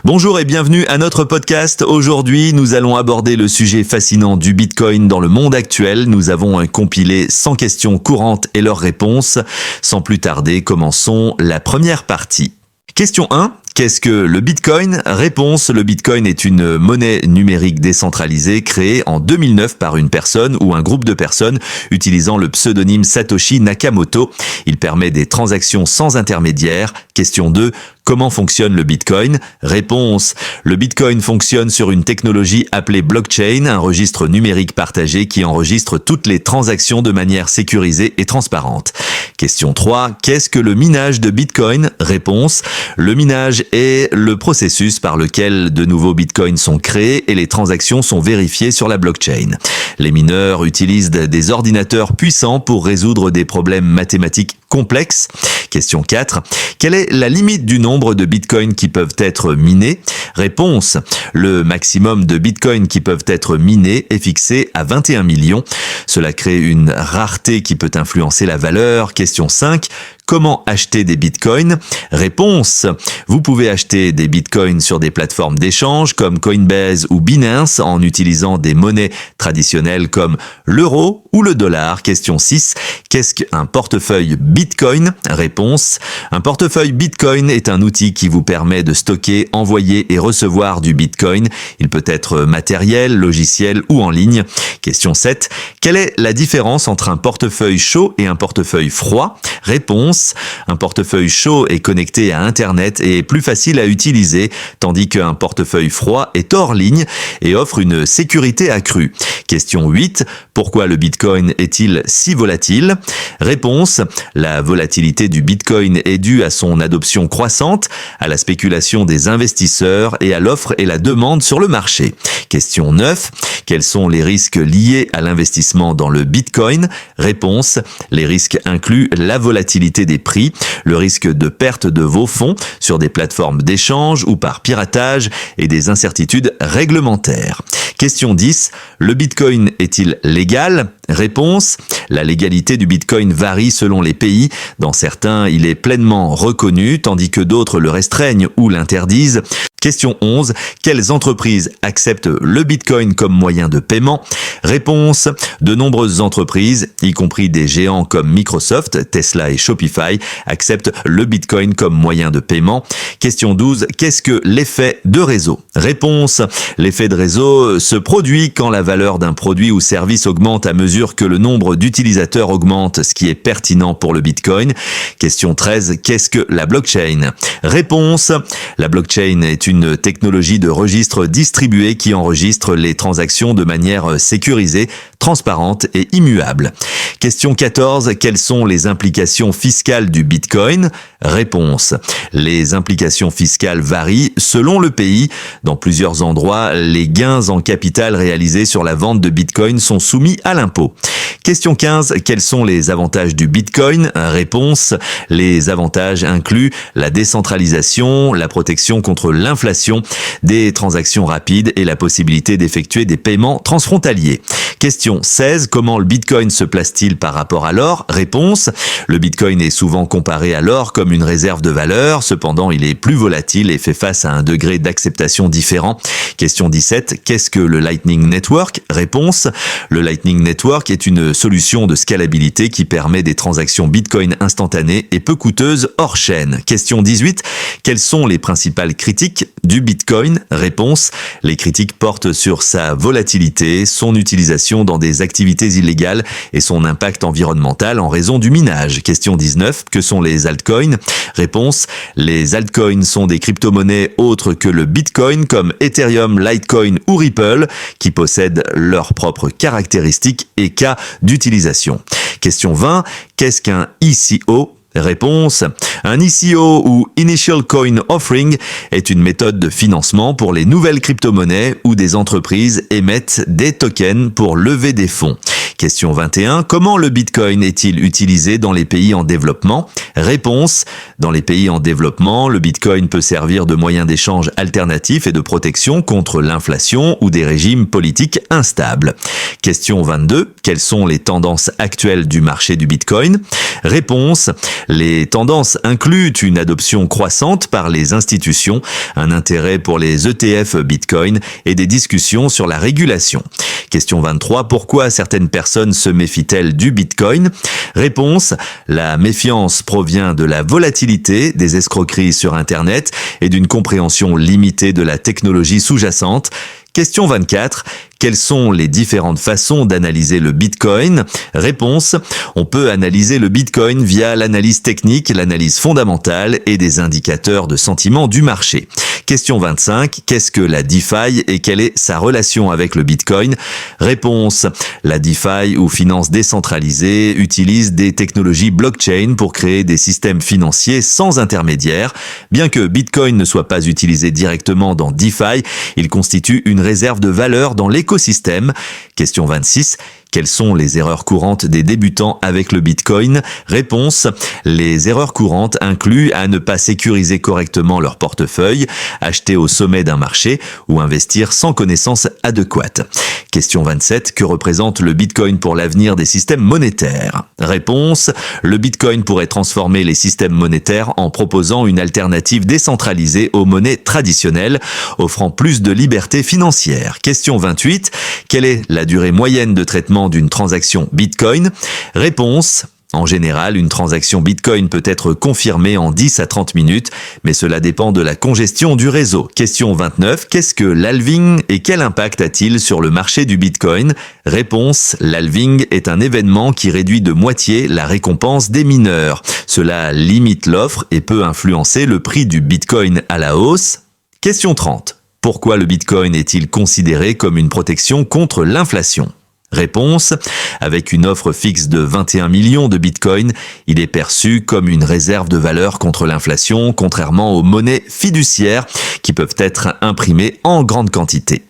Bonjour et bienvenue à notre podcast. Aujourd'hui, nous allons aborder le sujet fascinant du Bitcoin dans le monde actuel. Nous avons compilé 100 questions courantes et leurs réponses. Sans plus tarder, commençons la première partie. Question 1. Qu'est-ce que le Bitcoin ? Réponse, le Bitcoin est une monnaie numérique décentralisée créée en 2009 par une personne ou un groupe de personnes utilisant le pseudonyme Satoshi Nakamoto. Il permet des transactions sans intermédiaire. Question 2. Comment fonctionne le Bitcoin ? Réponse. Le Bitcoin fonctionne sur une technologie appelée blockchain, un registre numérique partagé qui enregistre toutes les transactions de manière sécurisée et transparente. Question 3. Qu'est-ce que le minage de Bitcoin ? Réponse. Le minage est le processus par lequel de nouveaux Bitcoins sont créés et les transactions sont vérifiées sur la blockchain. Les mineurs utilisent des ordinateurs puissants pour résoudre des problèmes mathématiques complexes. Question 4. Quelle est la limite du nombre de bitcoins qui peuvent être minés ? Réponse. Le maximum de bitcoins qui peuvent être minés est fixé à 21 millions. Cela crée une rareté qui peut influencer la valeur. Question 5. Comment acheter des bitcoins ? Réponse. Vous pouvez acheter des bitcoins sur des plateformes d'échange comme Coinbase ou Binance en utilisant des monnaies traditionnelles comme l'euro ou le dollar. Question 6. Qu'est-ce qu'un portefeuille Bitcoin ? Réponse. Un portefeuille Bitcoin est un outil qui vous permet de stocker, envoyer et recevoir du Bitcoin. Il peut être matériel, logiciel ou en ligne. Question 7. Quelle est la différence entre un portefeuille chaud et un portefeuille froid ? Réponse. Un portefeuille chaud est connecté à Internet et est plus facile à utiliser, tandis qu'un portefeuille froid est hors ligne et offre une sécurité accrue. Question 8. Pourquoi le Bitcoin est-il si volatile ? Réponse. La volatilité du Bitcoin est due à son adoption croissante, à la spéculation des investisseurs et à l'offre et la demande sur le marché. Question 9. Quels sont les risques liés à l'investissement dans le Bitcoin ? Réponse. Les risques incluent la volatilité des prix, le risque de perte de vos fonds sur des plateformes d'échange ou par piratage et des incertitudes réglementaires. Question 10. Le Bitcoin est-il légal ? Réponse. La légalité du Bitcoin varie selon les pays. Dans certains, il est pleinement reconnu, tandis que d'autres le restreignent ou l'interdisent. Question 11. Quelles entreprises acceptent le Bitcoin comme moyen de paiement ? Réponse. De nombreuses entreprises, y compris des géants comme Microsoft, Tesla et Shopify, acceptent le Bitcoin comme moyen de paiement. Question 12. Qu'est-ce que l'effet de réseau ? Réponse. L'effet de réseau se produit quand la valeur d'un produit ou service augmente à mesure que le nombre d'utilisateurs augmente, ce qui est pertinent pour le Bitcoin. Question 13. Qu'est-ce que la blockchain ? Réponse. La blockchain est une technologie de registre distribué qui enregistre les transactions de manière sécurisée, transparente et immuable. Question 14. Quelles sont les implications fiscales du Bitcoin ? Réponse. Les implications fiscales varient selon le pays. Dans plusieurs endroits, les gains en capital réalisés sur la vente de Bitcoin sont soumis à l'impôt. Question 15. Quels sont les avantages du Bitcoin ? Réponse. Les avantages incluent la décentralisation, la protection contre l'inflation, des transactions rapides et la possibilité d'effectuer des paiements transfrontaliers. Question 16. Comment le Bitcoin se place-t-il par rapport à l'or ? Réponse. Le Bitcoin est souvent comparé à l'or comme une réserve de valeur, cependant il est plus volatile et fait face à un degré d'acceptation différent. Question 17. Qu'est-ce que le Lightning Network ? Réponse. Le Lightning Network est une solution de scalabilité qui permet des transactions Bitcoin instantanées et peu coûteuses hors chaîne. Question 18. Quelles sont les principales critiques du Bitcoin ? Réponse. Les critiques portent sur sa volatilité, son utilisation dans des activités illégales et son impact environnemental en raison du minage. Question 19. Que sont les altcoins ? Réponse. Les altcoins sont des crypto-monnaies autres que le Bitcoin comme Ethereum, Litecoin ou Ripple qui possèdent leurs propres caractéristiques et cas d'utilisation. Question 20. Qu'est-ce qu'un ICO ? Réponse. Un ICO ou Initial Coin Offering est une méthode de financement pour les nouvelles crypto-monnaies où des entreprises émettent des tokens pour lever des fonds. Question 21. Comment le Bitcoin est-il utilisé dans les pays en développement? Réponse. Dans les pays en développement, le Bitcoin peut servir de moyen d'échange alternatif et de protection contre l'inflation ou des régimes politiques instables. Question 22. Quelles sont les tendances actuelles du marché du Bitcoin? Réponse. Les tendances incluent une adoption croissante par les institutions, un intérêt pour les ETF Bitcoin et des discussions sur la régulation. Question 23. Pourquoi certaines personnes se méfient-elles du Bitcoin? Réponse. La méfiance provient de la volatilité, des escroqueries sur Internet et d'une compréhension limitée de la technologie sous-jacente. Question 24. Quelles sont les différentes façons d'analyser le Bitcoin? Réponse. On peut analyser le Bitcoin via l'analyse technique, l'analyse fondamentale et des indicateurs de sentiment du marché. Question 25. Qu'est-ce que la DeFi et quelle est sa relation avec le Bitcoin? Réponse. La DeFi ou finance décentralisée utilise des technologies blockchain pour créer des systèmes financiers sans intermédiaire. Bien que Bitcoin ne soit pas utilisé directement dans DeFi, il constitue une réserve de valeur dans l'écosystème. Question 26. Quelles sont les erreurs courantes des débutants avec le Bitcoin? Réponse. Les erreurs courantes incluent à ne pas sécuriser correctement leur portefeuille, acheter au sommet d'un marché ou investir sans connaissance adéquate. Question 27. Que représente le Bitcoin pour l'avenir des systèmes monétaires? Réponse. Le Bitcoin pourrait transformer les systèmes monétaires en proposant une alternative décentralisée aux monnaies traditionnelles, offrant plus de liberté financière. Question 28. Quelle est la durée moyenne de traitement d'une transaction Bitcoin? Réponse. En général, une transaction Bitcoin peut être confirmée en 10 à 30 minutes, mais cela dépend de la congestion du réseau. Question 29. Qu'est-ce que l'halving et quel impact a-t-il sur le marché du Bitcoin? Réponse. L'halving est un événement qui réduit de moitié la récompense des mineurs. Cela limite l'offre et peut influencer le prix du Bitcoin à la hausse. Question 30. Pourquoi le Bitcoin est-il considéré comme une protection contre l'inflation? Réponse. Avec une offre fixe de 21 millions de Bitcoin, il est perçu comme une réserve de valeur contre l'inflation, contrairement aux monnaies fiduciaires qui peuvent être imprimées en grande quantité.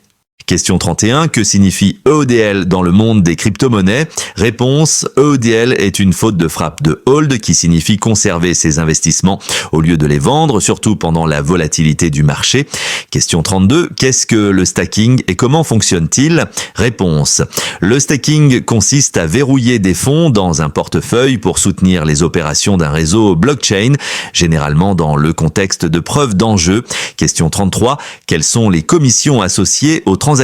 Question 31. Que signifie EODL dans le monde des crypto-monnaies? Réponse. EODL est une faute de frappe de hold qui signifie conserver ses investissements au lieu de les vendre, surtout pendant la volatilité du marché. Question 32. Qu'est-ce que le stacking et comment fonctionne-t-il? Réponse. Le stacking consiste à verrouiller des fonds dans un portefeuille pour soutenir les opérations d'un réseau blockchain, généralement dans le contexte de preuve d'enjeu. Question 33. Quelles sont les commissions associées aux transactions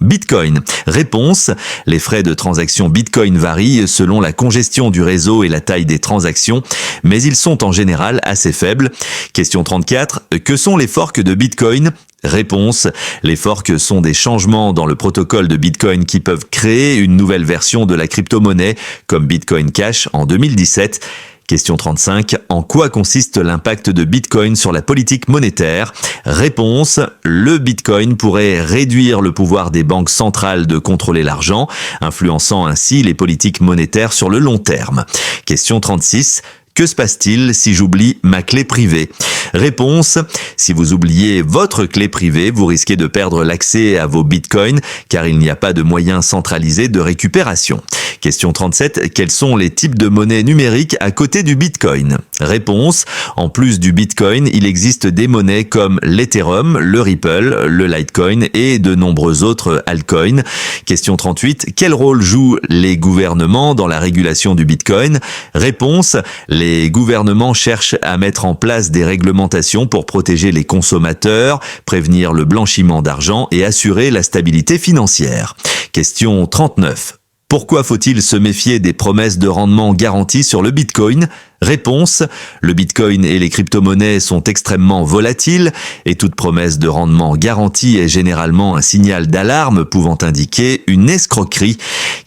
Bitcoin? Réponse. Les frais de transaction Bitcoin varient selon la congestion du réseau et la taille des transactions, mais ils sont en général assez faibles. Question 34. Que sont les forks de Bitcoin? Réponse. Les forks sont des changements dans le protocole de Bitcoin qui peuvent créer une nouvelle version de la crypto-monnaie, comme Bitcoin Cash en 2017. Question 35. En quoi consiste l'impact de Bitcoin sur la politique monétaire? Réponse. Le Bitcoin pourrait réduire le pouvoir des banques centrales de contrôler l'argent, influençant ainsi les politiques monétaires sur le long terme. Question 36. Que se passe-t-il si j'oublie ma clé privée? Réponse. Si vous oubliez votre clé privée, vous risquez de perdre l'accès à vos bitcoins car il n'y a pas de moyen centralisé de récupération. Question 37. Quels sont les types de monnaies numériques à côté du Bitcoin? Réponse. En plus du Bitcoin, il existe des monnaies comme l'Ethereum, le Ripple, le Litecoin et de nombreux autres altcoins. Question 38. Quel rôle jouent les gouvernements dans la régulation du Bitcoin? Réponse. Les gouvernements cherchent à mettre en place des réglementations pour protéger les consommateurs, prévenir le blanchiment d'argent et assurer la stabilité financière. Question 39. Pourquoi faut-il se méfier des promesses de rendement garanties sur le Bitcoin? Réponse. Le Bitcoin et les crypto-monnaies sont extrêmement volatiles et toute promesse de rendement garanti est généralement un signal d'alarme pouvant indiquer une escroquerie.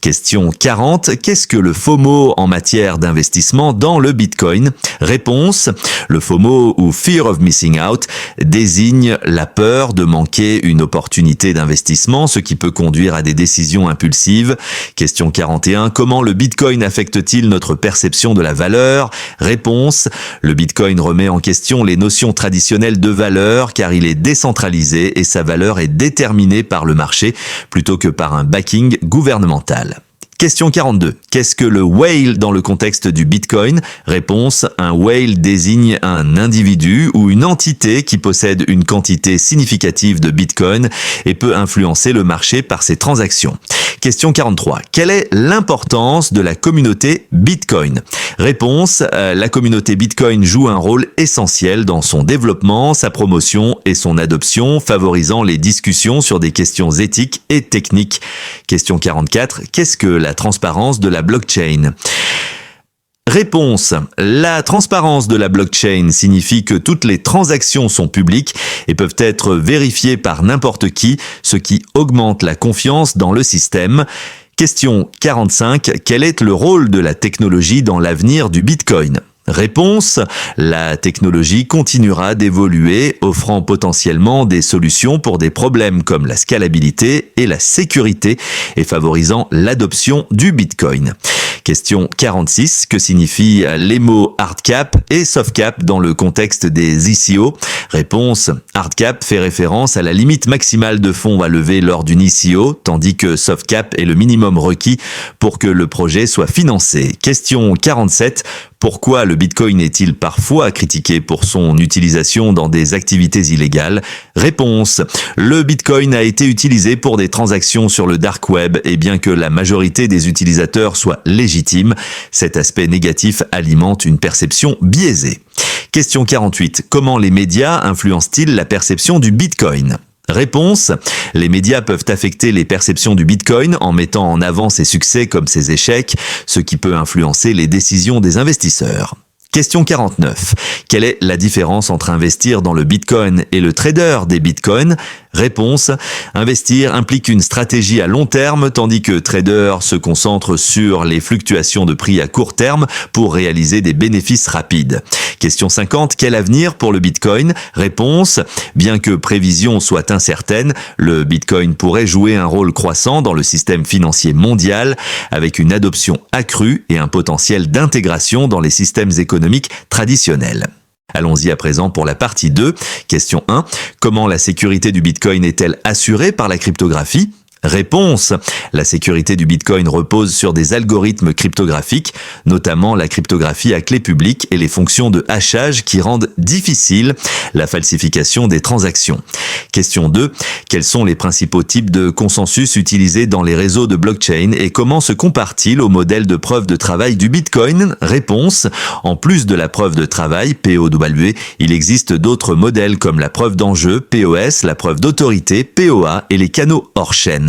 Question 40. Qu'est-ce que le FOMO en matière d'investissement dans le Bitcoin? Réponse. Le FOMO ou Fear of Missing Out désigne la peur de manquer une opportunité d'investissement, ce qui peut conduire à des décisions impulsives. Question 41. Comment le Bitcoin affecte-t-il notre perception de la valeur? Réponse. Le Bitcoin remet en question les notions traditionnelles de valeur car il est décentralisé et sa valeur est déterminée par le marché plutôt que par un backing gouvernemental. Question 42. Qu'est-ce que le whale dans le contexte du Bitcoin? Réponse, un whale désigne un individu ou une entité qui possède une quantité significative de Bitcoin et peut influencer le marché par ses transactions. Question 43. Quelle est l'importance de la communauté Bitcoin? Réponse, la communauté Bitcoin joue un rôle essentiel dans son développement, sa promotion et son adoption, favorisant les discussions sur des questions éthiques et techniques. Question 44. Qu'est-ce que la transparence de la blockchain? Réponse. La transparence de la blockchain signifie que toutes les transactions sont publiques et peuvent être vérifiées par n'importe qui, ce qui augmente la confiance dans le système. Question 45. Quel est le rôle de la technologie dans l'avenir du Bitcoin? Réponse, la technologie continuera d'évoluer, offrant potentiellement des solutions pour des problèmes comme la scalabilité et la sécurité et favorisant l'adoption du Bitcoin. Question 46. Que signifient les mots hardcap et softcap dans le contexte des ICO? Réponse. Hardcap fait référence à la limite maximale de fonds à lever lors d'une ICO, tandis que softcap est le minimum requis pour que le projet soit financé. Question 47. Pourquoi le Bitcoin est-il parfois critiqué pour son utilisation dans des activités illégales? Réponse. Le Bitcoin a été utilisé pour des transactions sur le dark web et bien que la majorité des utilisateurs soient légitimes, cet aspect négatif alimente une perception biaisée. Question 48. Comment les médias influencent-ils la perception du Bitcoin? Réponse. Les médias peuvent affecter les perceptions du Bitcoin en mettant en avant ses succès comme ses échecs, ce qui peut influencer les décisions des investisseurs. Question 49. Quelle est la différence entre investir dans le Bitcoin et le trader des Bitcoins? Réponse. Investir implique une stratégie à long terme, tandis que trader se concentre sur les fluctuations de prix à court terme pour réaliser des bénéfices rapides. Question 50. Quel avenir pour le Bitcoin? Réponse. Bien que prévision soit incertaine, le Bitcoin pourrait jouer un rôle croissant dans le système financier mondial, avec une adoption accrue et un potentiel d'intégration dans les systèmes économiques traditionnels. Allons-y à présent pour la partie 2. Question 1. Comment la sécurité du Bitcoin est-elle assurée par la cryptographie? Réponse. La sécurité du Bitcoin repose sur des algorithmes cryptographiques, notamment la cryptographie à clé publique et les fonctions de hachage qui rendent difficile la falsification des transactions. Question 2. Quels sont les principaux types de consensus utilisés dans les réseaux de blockchain et comment se comparent-ils au modèle de preuve de travail du Bitcoin? Réponse. En plus de la preuve de travail, POW, il existe d'autres modèles comme la preuve d'enjeu, POS, la preuve d'autorité, POA et les canaux hors chaîne.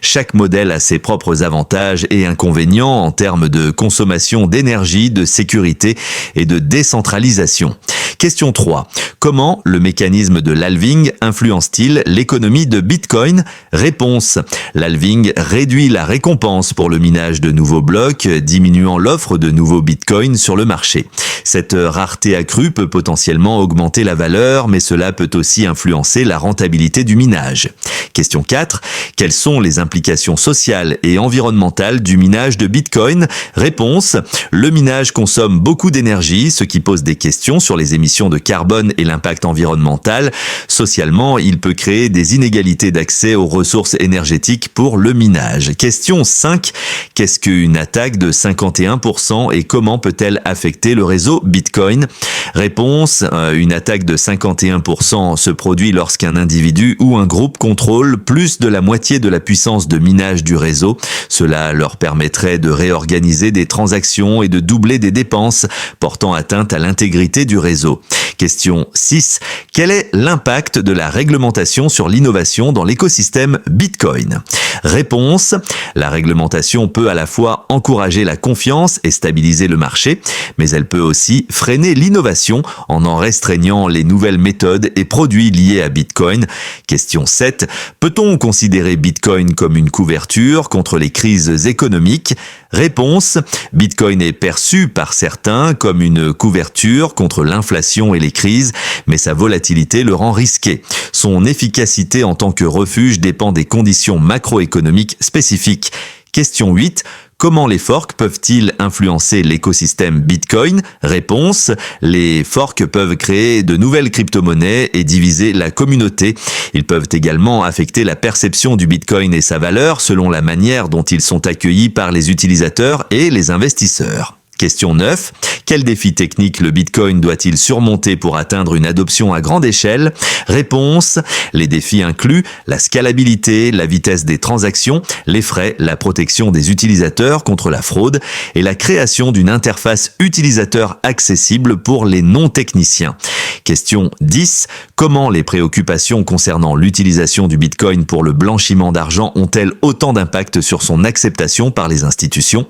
Chaque modèle a ses propres avantages et inconvénients en termes de consommation d'énergie, de sécurité et de décentralisation. Question 3. Comment le mécanisme de l'halving influence-t-il l'économie de Bitcoin? Réponse. L'halving réduit la récompense pour le minage de nouveaux blocs, diminuant l'offre de nouveaux Bitcoins sur le marché. Cette rareté accrue peut potentiellement augmenter la valeur, mais cela peut aussi influencer la rentabilité du minage. Question 4. Quelles sont les implications sociales et environnementales du minage de Bitcoin? Réponse. Le minage consomme beaucoup d'énergie, ce qui pose des questions sur les émissions de carbone et l'impact environnemental. Socialement, il peut créer des inégalités d'accès aux ressources énergétiques pour le minage. Question 5. Qu'est-ce qu'une attaque de 51% et comment peut-elle affecter le réseau Bitcoin? Réponse. Une attaque de 51% se produit lorsqu'un individu ou un groupe contrôle plus de la moitié de la puissance de minage du réseau. Cela leur permettrait de réorganiser des transactions et de doubler des dépenses, portant atteinte à l'intégrité du réseau. Question 6. Quel est l'impact de la réglementation sur l'innovation dans l'écosystème Bitcoin? Réponse. La réglementation peut à la fois encourager la confiance et stabiliser le marché, mais elle peut aussi freiner l'innovation en restreignant les nouvelles méthodes et produits liés à Bitcoin. Question 7. Peut-on considérer Bitcoin comme une couverture contre les crises économiques? Réponse. Bitcoin est perçu par certains comme une couverture contre l'inflation et les crises, mais sa volatilité le rend risqué. Son efficacité en tant que refuge dépend des conditions macroéconomiques spécifiques. Question 8. Comment les forks peuvent-ils influencer l'écosystème Bitcoin? Réponse, les forks peuvent créer de nouvelles crypto-monnaies et diviser la communauté. Ils peuvent également affecter la perception du Bitcoin et sa valeur selon la manière dont ils sont accueillis par les utilisateurs et les investisseurs. Question 9. Quel défi technique le Bitcoin doit-il surmonter pour atteindre une adoption à grande échelle? Réponse. Les défis incluent la scalabilité, la vitesse des transactions, les frais, la protection des utilisateurs contre la fraude et la création d'une interface utilisateur accessible pour les non-techniciens. Question 10. Comment les préoccupations concernant l'utilisation du Bitcoin pour le blanchiment d'argent ont-elles autant d'impact sur son acceptation par les institutions?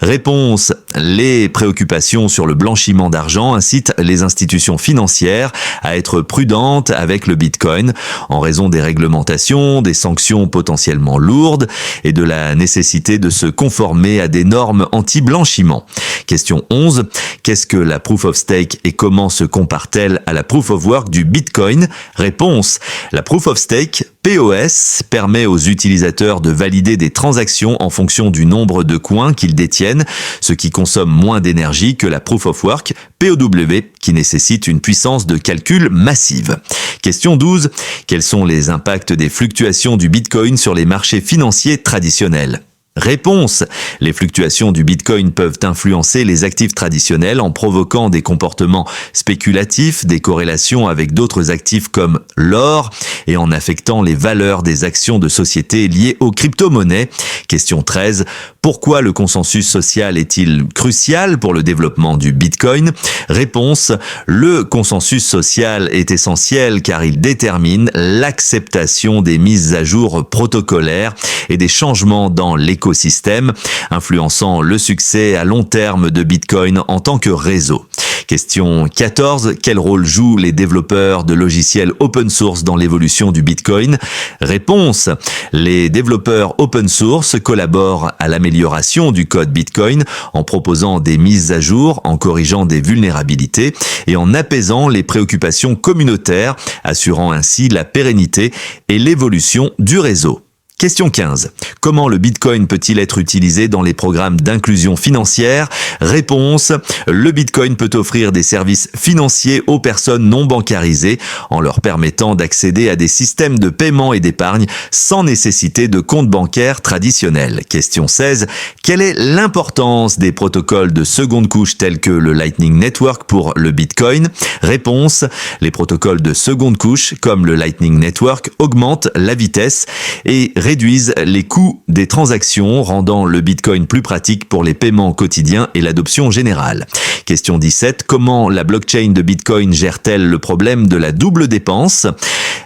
Réponse. Les préoccupations sur le blanchiment d'argent incitent les institutions financières à être prudentes avec le Bitcoin en raison des réglementations, des sanctions potentiellement lourdes et de la nécessité de se conformer à des normes anti-blanchiment. Question 11. Qu'est-ce que la Proof of Stake et comment se compare-t-elle à la Proof of Work du Bitcoin? Réponse. La Proof of Stake, POS, permet aux utilisateurs de valider des transactions en fonction du nombre de coins qu'ils détiennent, ce qui consomme moins d'énergie que la Proof of Work, POW, qui nécessite une puissance de calcul massive. Question 12. Quels sont les impacts des fluctuations du Bitcoin sur les marchés financiers traditionnels? Réponse. Les fluctuations du Bitcoin peuvent influencer les actifs traditionnels en provoquant des comportements spéculatifs, des corrélations avec d'autres actifs comme l'or et en affectant les valeurs des actions de sociétés liées aux crypto-monnaies. Question 13. Pourquoi le consensus social est-il crucial pour le développement du Bitcoin? Réponse. Le consensus social est essentiel car il détermine l'acceptation des mises à jour protocolaires et des changements dans l'écosystème, influençant le succès à long terme de Bitcoin en tant que réseau. Question 14. Quel rôle jouent les développeurs de logiciels open source dans l'évolution du Bitcoin? Réponse. Les développeurs open source collaborent à l'amélioration du code Bitcoin en proposant des mises à jour, en corrigeant des vulnérabilités et en apaisant les préoccupations communautaires, assurant ainsi la pérennité et l'évolution du réseau. Question 15. Comment le Bitcoin peut-il être utilisé dans les programmes d'inclusion financière? Réponse. Le Bitcoin peut offrir des services financiers aux personnes non bancarisées en leur permettant d'accéder à des systèmes de paiement et d'épargne sans nécessité de compte bancaire traditionnel. Question 16. Quelle est l'importance des protocoles de seconde couche tels que le Lightning Network pour le Bitcoin? Réponse. Les protocoles de seconde couche comme le Lightning Network augmentent la vitesse et réduisent les coûts des transactions, rendant le Bitcoin plus pratique pour les paiements quotidiens et l'adoption générale. Question 17. Comment la blockchain de Bitcoin gère-t-elle le problème de la double dépense?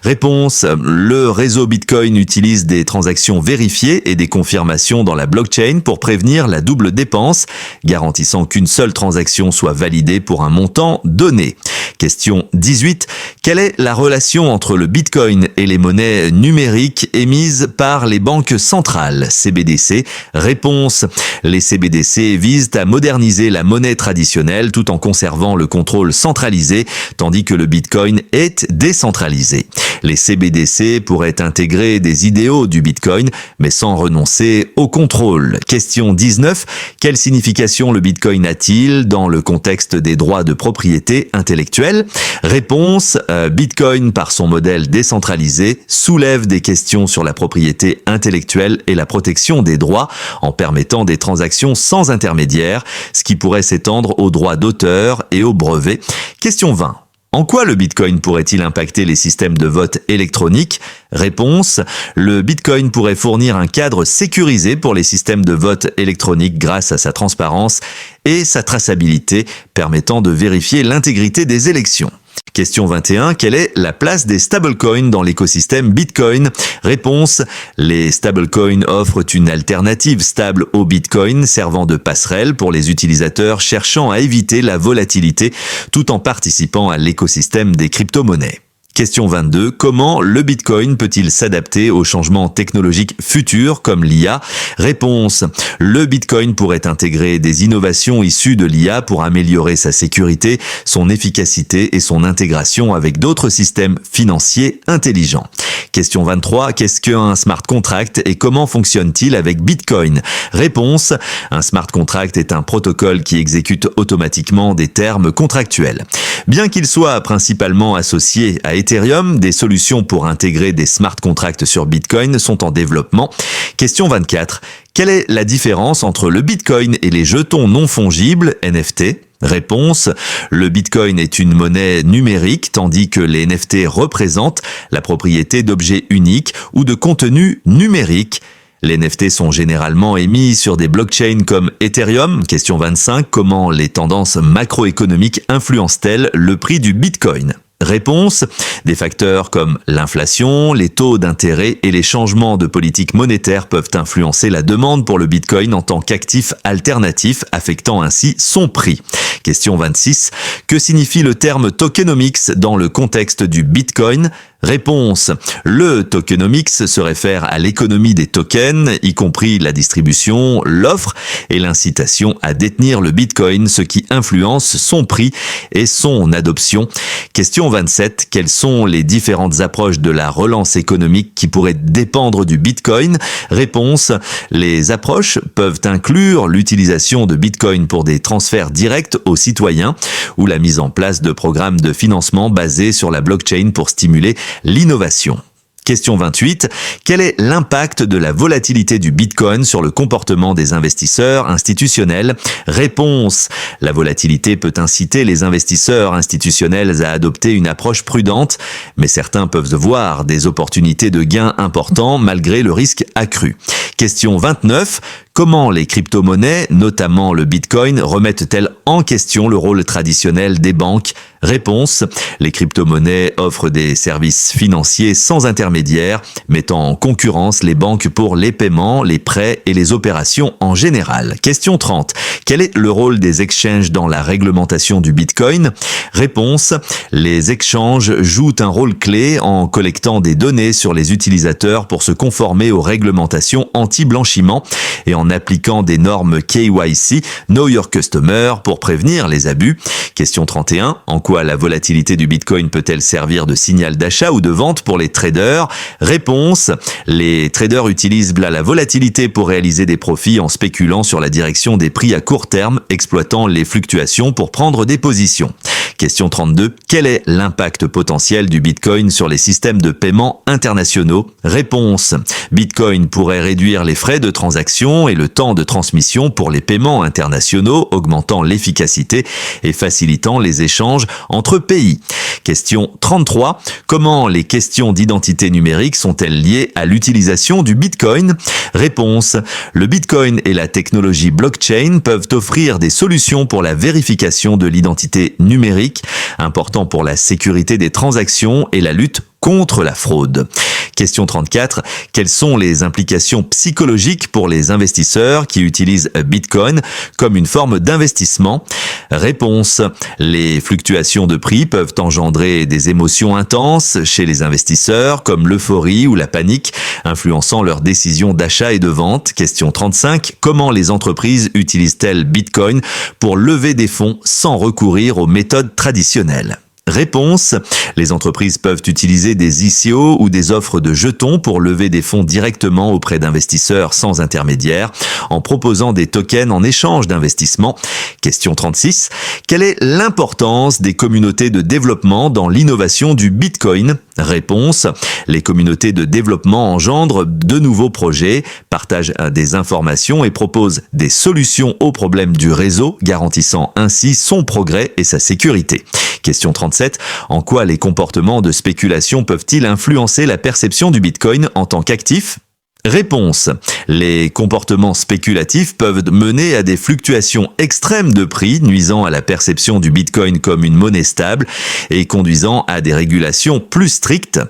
Réponse. Le réseau Bitcoin utilise des transactions vérifiées et des confirmations dans la blockchain pour prévenir la double dépense, garantissant qu'une seule transaction soit validée pour un montant donné. Question 18. Quelle est la relation entre le Bitcoin et les monnaies numériques émises par les banques centrales, CBDC? Réponse. Les CBDC visent à moderniser la monnaie traditionnelle tout en conservant le contrôle centralisé, tandis que le Bitcoin est décentralisé. Les CBDC pourraient intégrer des idéaux du Bitcoin, mais sans renoncer au contrôle. Question 19. Quelle signification le Bitcoin a-t-il dans le contexte des droits de propriété intellectuelle? Réponse. Bitcoin, par son modèle décentralisé, soulève des questions sur la propriété intellectuelle et la protection des droits en permettant des transactions sans intermédiaire, ce qui pourrait s'étendre aux droits d'auteur et aux brevets. Question 20. En quoi le Bitcoin pourrait-il impacter les systèmes de vote électronique? Réponse. Le Bitcoin pourrait fournir un cadre sécurisé pour les systèmes de vote électronique grâce à sa transparence et sa traçabilité, permettant de vérifier l'intégrité des élections. Question 21. Quelle est la place des stablecoins dans l'écosystème Bitcoin? Réponse. Les stablecoins offrent une alternative stable au Bitcoin, servant de passerelle pour les utilisateurs cherchant à éviter la volatilité tout en participant à l'écosystème des crypto-monnaies. Question 22. Comment le Bitcoin peut-il s'adapter aux changements technologiques futurs comme l'IA? Réponse. Le Bitcoin pourrait intégrer des innovations issues de l'IA pour améliorer sa sécurité, son efficacité et son intégration avec d'autres systèmes financiers intelligents. Question 23. Qu'est-ce qu'un smart contract et comment fonctionne-t-il avec Bitcoin? Réponse. Un smart contract est un protocole qui exécute automatiquement des termes contractuels. Bien qu'il soit principalement associé à Ethereum, des solutions pour intégrer des smart contracts sur Bitcoin sont en développement. Question 24. Quelle est la différence entre le Bitcoin et les jetons non fongibles, NFT? Réponse. Le Bitcoin est une monnaie numérique tandis que les NFT représentent la propriété d'objets uniques ou de contenus numériques. Les NFT sont généralement émis sur des blockchains comme Ethereum. Question 25. Comment les tendances macroéconomiques influencent-elles le prix du Bitcoin? Réponse. Des facteurs comme l'inflation, les taux d'intérêt et les changements de politique monétaire peuvent influencer la demande pour le Bitcoin en tant qu'actif alternatif, affectant ainsi son prix. Question 26. Que signifie le terme tokenomics dans le contexte du Bitcoin? Réponse. Le tokenomics se réfère à l'économie des tokens, y compris la distribution, l'offre et l'incitation à détenir le Bitcoin, ce qui influence son prix et son adoption. Question 27. Quelles sont les différentes approches de la relance économique qui pourraient dépendre du Bitcoin? Réponse. Les approches peuvent inclure l'utilisation de Bitcoin pour des transferts directs aux citoyens ou la mise en place de programmes de financement basés sur la blockchain pour stimuler l'innovation. Question 28. Quel est l'impact de la volatilité du Bitcoin sur le comportement des investisseurs institutionnels? Réponse. La volatilité peut inciter les investisseurs institutionnels à adopter une approche prudente, mais certains peuvent voir des opportunités de gains importants malgré le risque accru. Question 29. Comment les crypto-monnaies, notamment le Bitcoin, remettent-elles en question le rôle traditionnel des banques? Réponse. Les crypto-monnaies offrent des services financiers sans intermédiaire, mettant en concurrence les banques pour les paiements, les prêts et les opérations en général. Question 30. Quel est le rôle des exchanges dans la réglementation du Bitcoin? Réponse. Les exchanges jouent un rôle clé en collectant des données sur les utilisateurs pour se conformer aux réglementations anti-blanchiment et en appliquant des normes KYC, Know Your Customer, pour prévenir les abus. Question 31. En quoi la volatilité du Bitcoin peut-elle servir de signal d'achat ou de vente pour les traders? Réponse. Les traders utilisent la volatilité pour réaliser des profits en spéculant sur la direction des prix à court terme, exploitant les fluctuations pour prendre des positions. Question 32. Quel est l'impact potentiel du Bitcoin sur les systèmes de paiement internationaux? Réponse. Bitcoin pourrait réduire les frais de transaction et le temps de transmission pour les paiements internationaux, augmentant l'efficacité et facilitant les échanges entre pays. Question 33. Comment les questions d'identité numérique sont-elles liées à l'utilisation du Bitcoin? Réponse. Le Bitcoin et la technologie blockchain peuvent offrir des solutions pour la vérification de l'identité numérique, important pour la sécurité des transactions et la lutte contre la fraude. Question 34. Quelles sont les implications psychologiques pour les investisseurs qui utilisent Bitcoin comme une forme d'investissement? Réponse. Les fluctuations de prix peuvent engendrer des émotions intenses chez les investisseurs comme l'euphorie ou la panique, influençant leurs décisions d'achat et de vente. Question 35. Comment les entreprises utilisent-elles Bitcoin pour lever des fonds sans recourir aux méthodes traditionnelles? Réponse. Les entreprises peuvent utiliser des ICO ou des offres de jetons pour lever des fonds directement auprès d'investisseurs sans intermédiaire, en proposant des tokens en échange d'investissement. Question 36. Quelle est l'importance des communautés de développement dans l'innovation du Bitcoin? Réponse. Les communautés de développement engendrent de nouveaux projets, partagent des informations et proposent des solutions aux problèmes du réseau, garantissant ainsi son progrès et sa sécurité. Question 37. En quoi les comportements de spéculation peuvent-ils influencer la perception du Bitcoin en tant qu'actif? Réponse. Les comportements spéculatifs peuvent mener à des fluctuations extrêmes de prix, nuisant à la perception du Bitcoin comme une monnaie stable et conduisant à des régulations plus strictes.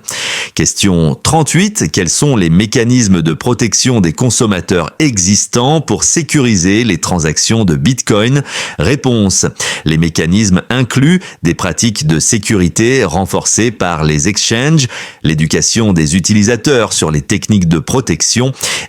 Question 38. Quels sont les mécanismes de protection des consommateurs existants pour sécuriser les transactions de Bitcoin? Réponse. Les mécanismes incluent des pratiques de sécurité renforcées par les exchanges, l'éducation des utilisateurs sur les techniques de protection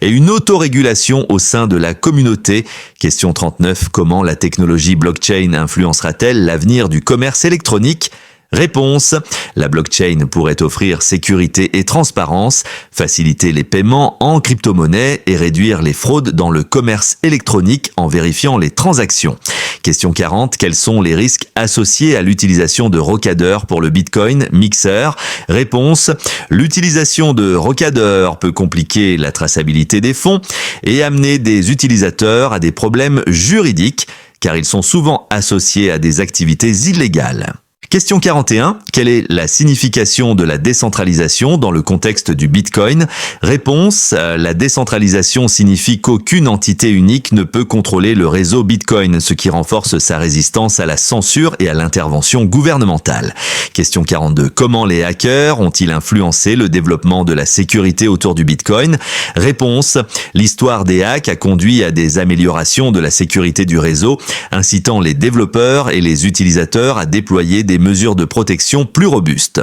et une autorégulation au sein de la communauté. Question 39. Comment la technologie blockchain influencera-t-elle l'avenir du commerce électronique? Réponse. La blockchain pourrait offrir sécurité et transparence, faciliter les paiements en crypto-monnaie et réduire les fraudes dans le commerce électronique en vérifiant les transactions. Question 40. Quels sont les risques associés à l'utilisation de rocadeurs pour le Bitcoin Mixer? Réponse. L'utilisation de rocadeurs peut compliquer la traçabilité des fonds et amener des utilisateurs à des problèmes juridiques car ils sont souvent associés à des activités illégales. Question 41. Quelle est la signification de la décentralisation dans le contexte du Bitcoin? Réponse. La décentralisation signifie qu'aucune entité unique ne peut contrôler le réseau Bitcoin, ce qui renforce sa résistance à la censure et à l'intervention gouvernementale. Question 42. Comment les hackers ont-ils influencé le développement de la sécurité autour du Bitcoin? Réponse. L'histoire des hacks a conduit à des améliorations de la sécurité du réseau, incitant les développeurs et les utilisateurs à déployer des mesures de protection plus robustes.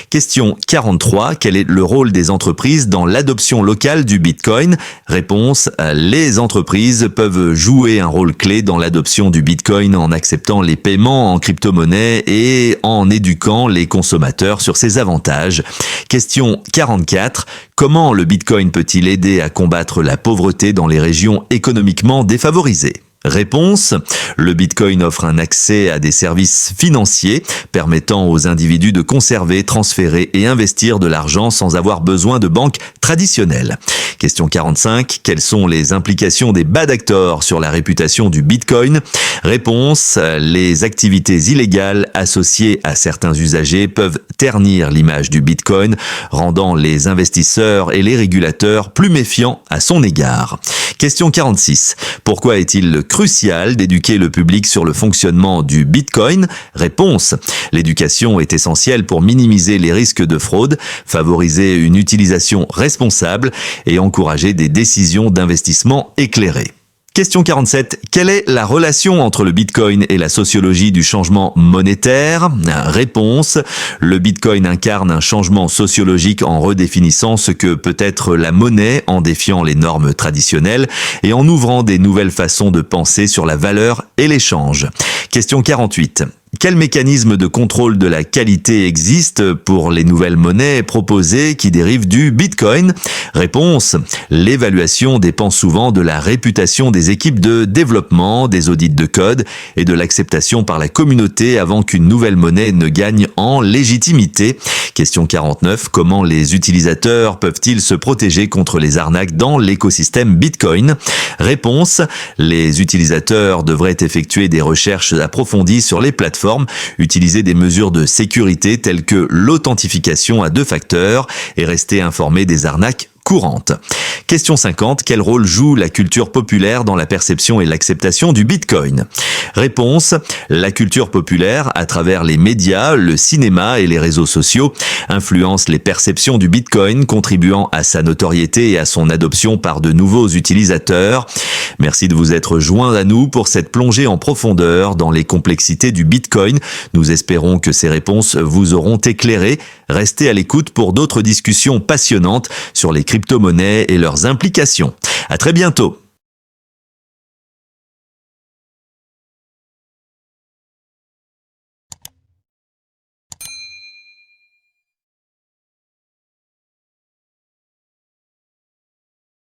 Question 43. Quel est le rôle des entreprises dans l'adoption locale du Bitcoin? Réponse. Les entreprises peuvent jouer un rôle clé dans l'adoption du Bitcoin en acceptant les paiements en crypto-monnaie et en éduquant les consommateurs sur ses avantages. Question 44. Comment le Bitcoin peut-il aider à combattre la pauvreté dans les régions économiquement défavorisées? Réponse. Le Bitcoin offre un accès à des services financiers permettant aux individus de conserver, transférer et investir de l'argent sans avoir besoin de banques traditionnelles. Question 45. Quelles sont les implications des bad actors sur la réputation du Bitcoin? Réponse. Les activités illégales associées à certains usagers peuvent ternir l'image du Bitcoin, rendant les investisseurs et les régulateurs plus méfiants à son égard. Question 46. Pourquoi est-il crucial d'éduquer le public sur le fonctionnement du Bitcoin? Réponse. L'éducation est essentielle pour minimiser les risques de fraude, favoriser une utilisation responsable et encourager des décisions d'investissement éclairées. Question 47. Quelle est la relation entre le Bitcoin et la sociologie du changement monétaire? Réponse. Le Bitcoin incarne un changement sociologique en redéfinissant ce que peut être la monnaie, en défiant les normes traditionnelles et en ouvrant des nouvelles façons de penser sur la valeur et l'échange. Question 48. Quel mécanisme de contrôle de la qualité existe pour les nouvelles monnaies proposées qui dérivent du Bitcoin? Réponse. L'évaluation dépend souvent de la réputation des équipes de développement, des audits de code et de l'acceptation par la communauté avant qu'une nouvelle monnaie ne gagne en légitimité. Question 49. Comment les utilisateurs peuvent-ils se protéger contre les arnaques dans l'écosystème Bitcoin? Réponse. Les utilisateurs devraient effectuer des recherches approfondies sur les plateformes, utiliser des mesures de sécurité telles que l'authentification à 2 facteurs et rester informés des arnaques courantes. Question 50. Quel rôle joue la culture populaire dans la perception et l'acceptation du Bitcoin? Réponse. La culture populaire, à travers les médias, le cinéma et les réseaux sociaux, influence les perceptions du Bitcoin, contribuant à sa notoriété et à son adoption par de nouveaux utilisateurs. Merci de vous être joints à nous pour cette plongée en profondeur dans les complexités du Bitcoin. Nous espérons que ces réponses vous auront éclairé. Restez à l'écoute pour d'autres discussions passionnantes sur les crypto-monnaies et leurs implications. À très bientôt.